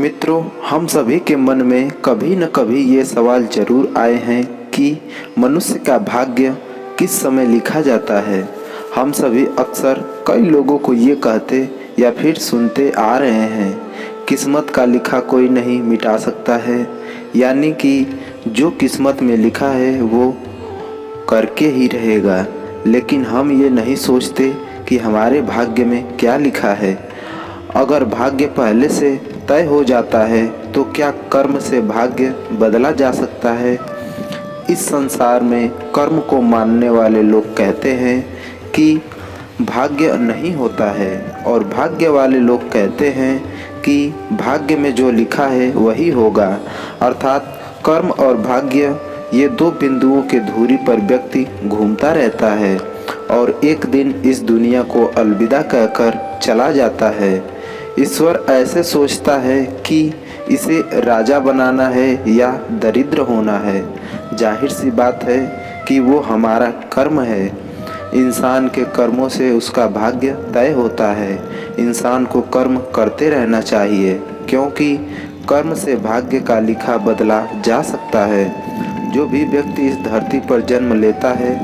मित्रों, हम सभी के मन में कभी न कभी ये सवाल जरूर आए हैं कि मनुष्य का भाग्य किस समय लिखा जाता है। हम सभी अक्सर कई लोगों को ये कहते या फिर सुनते आ रहे हैं, किस्मत का लिखा कोई नहीं मिटा सकता है, यानी कि जो किस्मत में लिखा है वो करके ही रहेगा। लेकिन हम ये नहीं सोचते कि हमारे भाग्य में क्या लिखा है। अगर भाग्य पहले से तय हो जाता है तो क्या कर्म से भाग्य बदला जा सकता है। इस संसार में कर्म को मानने वाले लोग कहते हैं कि भाग्य नहीं होता है, और भाग्य वाले लोग कहते हैं कि भाग्य में जो लिखा है वही होगा। अर्थात कर्म और भाग्य, ये दो बिंदुओं के धुरी पर व्यक्ति घूमता रहता है और एक दिन इस दुनिया को अलविदा कहकर चला जाता है। ईश्वर ऐसे सोचता है कि इसे राजा बनाना है या दरिद्र होना है। जाहिर सी बात है कि वो हमारा कर्म है। इंसान के कर्मों से उसका भाग्य तय होता है। इंसान को कर्म करते रहना चाहिए, क्योंकि कर्म से भाग्य का लिखा बदला जा सकता है। जो भी व्यक्ति इस धरती पर जन्म लेता है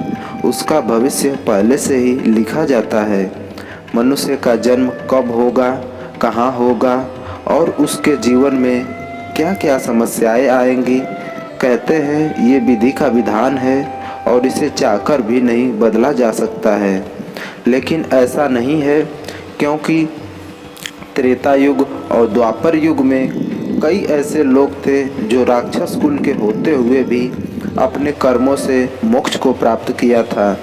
उसका भविष्य पहले से ही लिखा जाता है। मनुष्य का जन्म कब होगा, कहाँ होगा और उसके जीवन में क्या क्या समस्याएं आएंगी, कहते हैं ये विधि का विधान है और इसे चाहकर भी नहीं बदला जा सकता है। लेकिन ऐसा नहीं है, क्योंकि त्रेता युग और द्वापर युग में कई ऐसे लोग थे जो राक्षस कुल के होते हुए भी अपने कर्मों से मोक्ष को प्राप्त किया था।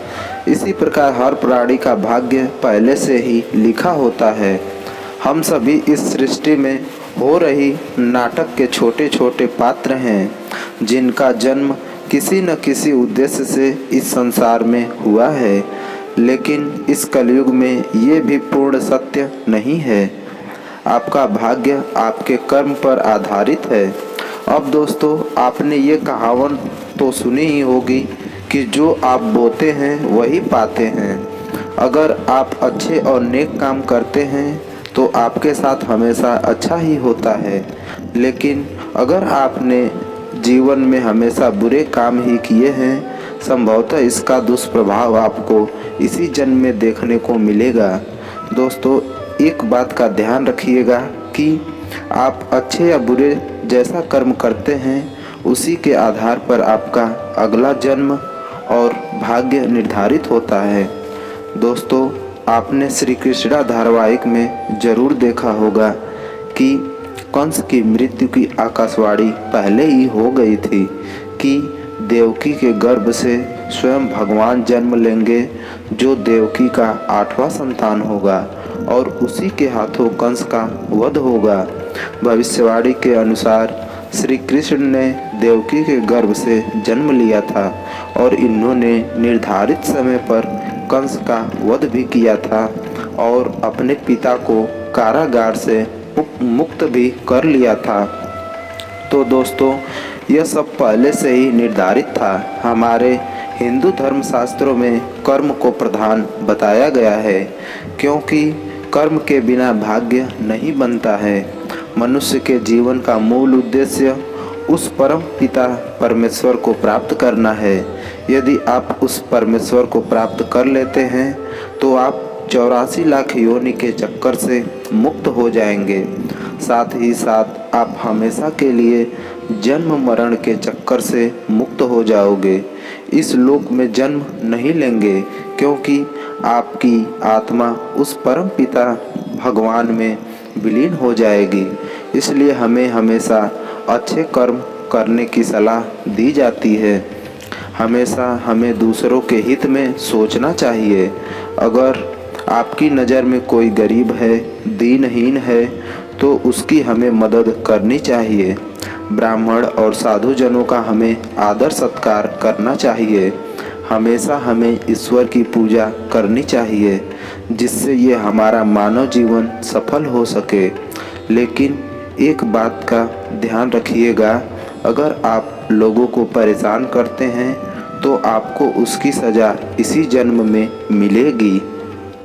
इसी प्रकार हर प्राणी का भाग्य पहले से ही लिखा होता है। हम सभी इस सृष्टि में हो रही नाटक के छोटे छोटे पात्र हैं, जिनका जन्म किसी न किसी उद्देश्य से इस संसार में हुआ है। लेकिन इस कलयुग में ये भी पूर्ण सत्य नहीं है। आपका भाग्य आपके कर्म पर आधारित है। अब दोस्तों, आपने ये कहावत तो सुनी ही होगी कि जो आप बोते हैं वही पाते हैं। अगर आप अच्छे और नेक काम करते हैं तो आपके साथ हमेशा अच्छा ही होता है। लेकिन अगर आपने जीवन में हमेशा बुरे काम ही किए हैं, संभवतः इसका दुष्प्रभाव आपको इसी जन्म में देखने को मिलेगा। दोस्तों, एक बात का ध्यान रखिएगा कि आप अच्छे या बुरे जैसा कर्म करते हैं उसी के आधार पर आपका अगला जन्म और भाग्य निर्धारित होता है। दोस्तों, आपने श्री कृष्णा धारावाहिक में जरूर देखा होगा कि कंस की मृत्यु की आकाशवाणी पहले ही हो गई थी कि देवकी के गर्भ से स्वयं भगवान जन्म लेंगे, जो देवकी का 8वां संतान होगा और उसी के हाथों कंस का वध होगा। भविष्यवाणी के अनुसार श्री कृष्ण ने देवकी के गर्भ से जन्म लिया था और इन्होंने निर्धारित समय पर कंस का वध भी किया था और अपने पिता को कारागार से मुक्त भी कर लिया था। तो दोस्तों, यह सब पहले से ही निर्धारित था। हमारे हिंदू धर्म शास्त्रों में कर्म को प्रधान बताया गया है, क्योंकि कर्म के बिना भाग्य नहीं बनता है। मनुष्य के जीवन का मूल उद्देश्य उस परम पिता परमेश्वर को प्राप्त करना है। यदि आप उस परमेश्वर को प्राप्त कर लेते हैं तो आप 84 लाख योनि के चक्कर से मुक्त हो जाएंगे। साथ ही साथ आप हमेशा के लिए जन्म मरण के चक्कर से मुक्त हो जाओगे। इस लोक में जन्म नहीं लेंगे, क्योंकि आपकी आत्मा उस परम पिता भगवान में विलीन हो जाएगी। इसलिए हमें हमेशा अच्छे कर्म करने की सलाह दी जाती है। हमेशा हमें दूसरों के हित में सोचना चाहिए। अगर आपकी नज़र में कोई गरीब है, दीनहीन है, तो उसकी हमें मदद करनी चाहिए। ब्राह्मण और साधुजनों का हमें आदर सत्कार करना चाहिए। हमेशा हमें ईश्वर की पूजा करनी चाहिए, जिससे ये हमारा मानव जीवन सफल हो सके। लेकिन एक बात का ध्यान रखिएगा, अगर आप लोगों को परेशान करते हैं तो आपको उसकी सज़ा इसी जन्म में मिलेगी।